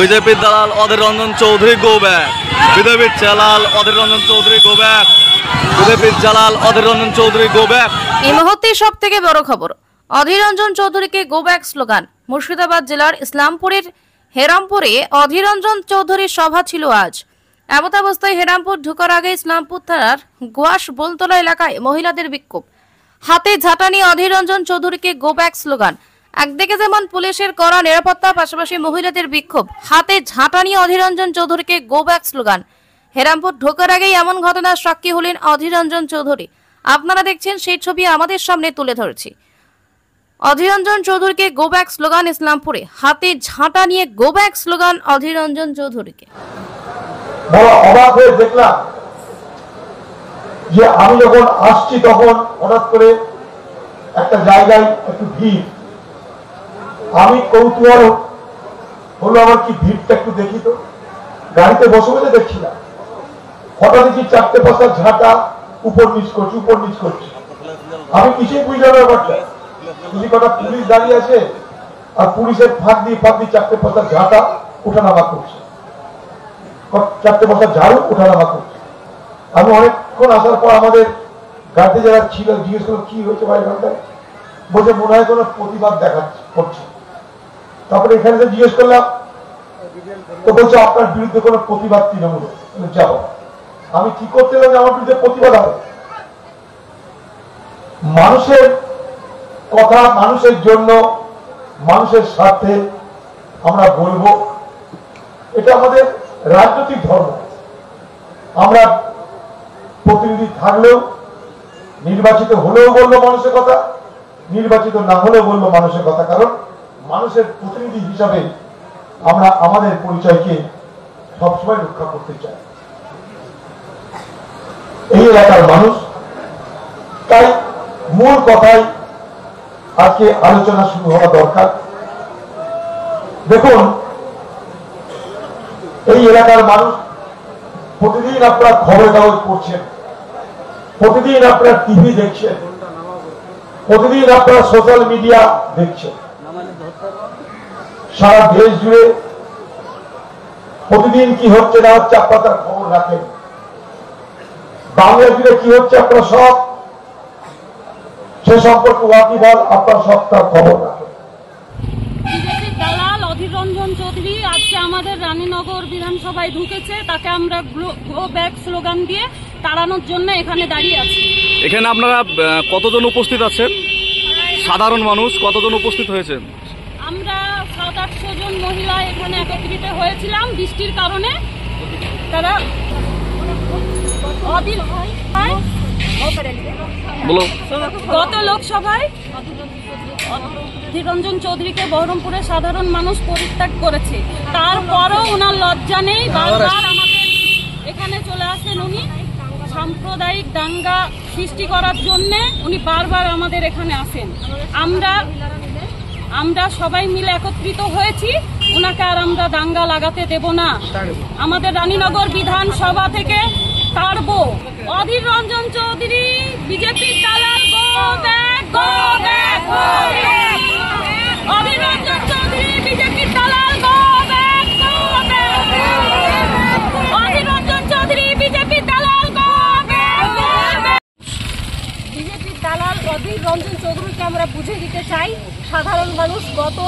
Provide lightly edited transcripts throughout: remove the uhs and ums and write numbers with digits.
বিজেপির দালাল অধীর Ranjan Chowdhury go back. বিজেপির জালাল অধীর রঞ্জন চৌধুরী গো ব্যাক। বিজেপির জালাল অধীর রঞ্জন চৌধুরী গো ব্যাক। এই মুহূর্তে সব থেকে বড় খবর, অধীর রঞ্জন চৌধুরীকে গো ব্যাক স্লোগান। মুর্শিদাবাদ জেলার ইসলামপুরের হেরামপুরে অধীর রঞ্জন চৌধুরীর সভা ছিল আজ। এমতাবস্থায় হেরামপুর ঢোকার আগে ইসলামপুর থানার গোয়াস বোলতলা এলাকায় মহিলাদের বিক্ষোভ, হাতে ঝাঁটা নিয়ে অধীর রঞ্জন চৌধুরীকে গো ব্যাক স্লোগান। একদিকে যেমন পুলিশের কড়া নিরাপত্তা, পাশাপাশি মহিলাদের বিক্ষোভ, হাতে ঝাঁটা নিয়ে অধীর রঞ্জন চৌধুরীকে গো ব্যাক স্লোগান। হেরামপুর ঢোকার আগেই এমন ঘটনার সাক্ষী হলেন অধীর রঞ্জন চৌধুরী। আপনারা দেখছেন সেই ছবি আমাদের সামনে তুলে ধরেছি। অধীর রঞ্জন চৌধুরীকে গো ব্যাক স্লোগান ইসলামপুরে, হাতে ঝাঁটা নিয়ে go back slogan Adhir Ranjan চৌধুরীকে। বড় অবাক হয়ে দেখলাম যে আমি যখন আসছি তখন হঠাৎ করে একটা জায়গায় একটু ভিড়। আমি কৌতূহল হলো আমার কি ভিড়টা একটু দেখি তো। গাড়িতে বসে বসে দেখছিলাম, হঠাৎ দেখি চারটে পাঁচটা ঝাঁটা উপর নিচ করছি উপর নিচ করছি। আমি কিছুই বুঝলাম ব্যাপারটা। যদি কটা পুলিশ দাঁড়িয়ে আছে আর পুলিশের ফাঁক দিয়ে চারটে পাঁচটা ঝাঁটা ওঠানামা করছে, চারটে পাঁচটা ঝাড়ু ওঠানামা করছে। আমি অনেকক্ষণ আসার পর আমাদের গাড়িতে যারা ছিল জিজ্ঞেস করলো কি হয়েছে ভাই এখানটায়, বলছে মনে হয় কোনো প্রতিবাদ দেখাচ্ছে করছে। তারপরে এখানে জিজ্ঞেস করলাম তো বলছে আপনার বিরুদ্ধে কোনো প্রতিবাদ তৃণমূল যাবো। আমি কি করতে গেলাম আমার বিরুদ্ধে প্রতিবাদ হবে? মানুষের কথা, মানুষের জন্য, মানুষের স্বার্থে আমরা বলবো, এটা আমাদের রাজনৈতিক ধর্ম। আমরা প্রতিনিধি থাকলেও, নির্বাচিত হলেও বলবো মানুষের কথা, নির্বাচিত না হলেও বলবো মানুষের কথা। কারণ মানুষের প্রতিনিধি হিসাবে আমরা আমাদের পরিচয়কে সবসময় রক্ষা করতে চাই। এই এলাকার মানুষ, তাই মূল কথায় আজকে আলোচনা শুরু হওয়া দরকার। দেখুন, এই এলাকার মানুষ প্রতিদিন আপনারা খবরের কাগজ পড়ছেন, প্রতিদিন আপনারা টিভি দেখছেন, প্রতিদিন আপনারা সোশ্যাল মিডিয়া দেখছেন। সারা দেশ জুড়ে প্রতিদিন কি হচ্ছে না হচ্ছে আপনারা তার খবর রাখেন। বাংলা জুড়ে কি হচ্ছে আপনারা সব সে সম্পর্কে ওয়াকিবহাল, আপনারা সব তার খবর রাখেন। বিজেপির দালাল অধীর রঞ্জন চৌধুরী আজকে আমাদের রানীনগর বিধানসভায় ঢুকেছে, তাকে আমরা গো ব্যাক স্লোগান দিয়ে তাড়ানোর জন্য এখানে দাঁড়িয়ে আছি। এখানে আপনারা কতজন উপস্থিত আছেন? সাধারণ মানুষ কতজন উপস্থিত হয়েছেন? আমরা 700-800 জন মহিলা এখানে একত্রিত হয়েছিলাম। বৃষ্টির কারণে তারা গত লোকসভায় অধীর রঞ্জন চৌধুরীকে বহরমপুরের সাধারণ মানুষ পরিত্যাগ করেছে। তারপরও ওনার লজ্জা নেই, বারবার আমাদের এখানে চলে আসেন। উনি সাম্প্রদায়িক দাঙ্গা সৃষ্টি করার জন্য উনি বারবার আমাদের এখানে আসেন। আমরা সবাই মিলে একত্রিত হয়েছি, ওনাকে আর আমরা দাঙ্গা লাগাতে দেব না। আমাদের রানীনগর বিধানসভা থেকে তাড়বো। অধীর রঞ্জন চৌধুরী বিজেপির দালাল go back, go back, go back. Adhir Ranjan Chowdhury বিজেপির দালাল go back, go back. Adhir Ranjan Chowdhury বিজেপির দালাল গো ব্যাক, গো ব্যাক। বিজেপির দালাল অধীর রঞ্জন চৌধুরীকে আমরা বুঝে দিতে চাই। সাধারণ মানুষ গত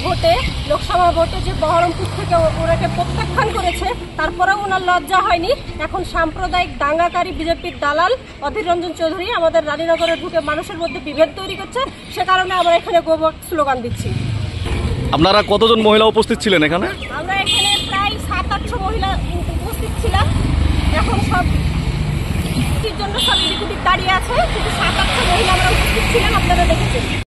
ভোটে, লোকসভা ভোটে যে বহরমপুর থেকে ওনাকে প্রত্যাখ্যান করেছে, তারপরেও ওনার লজ্জা হয়নি। এখন সাম্প্রদায়িক দাঙ্গাকারী বিজেপির দালাল অধীর রঞ্জন চৌধুরী আমাদের রানীনগরে ঢুকে মানুষের মধ্যে বিভেদ তৈরি করছে। সে কারণে আমরা এখানে গো ব্যাক স্লোগান দিচ্ছি। আপনারা কতজন মহিলা উপস্থিত ছিলেন এখানে? আমরা এখানে প্রায় 700-800 মহিলা উপস্থিত ছিলাম। এখন সব জন্য সব দিকে দাঁড়িয়ে আছে, কিন্তু 700-800 মহিলা আমরা উপস্থিত ছিলাম, আপনারা দেখেছেন।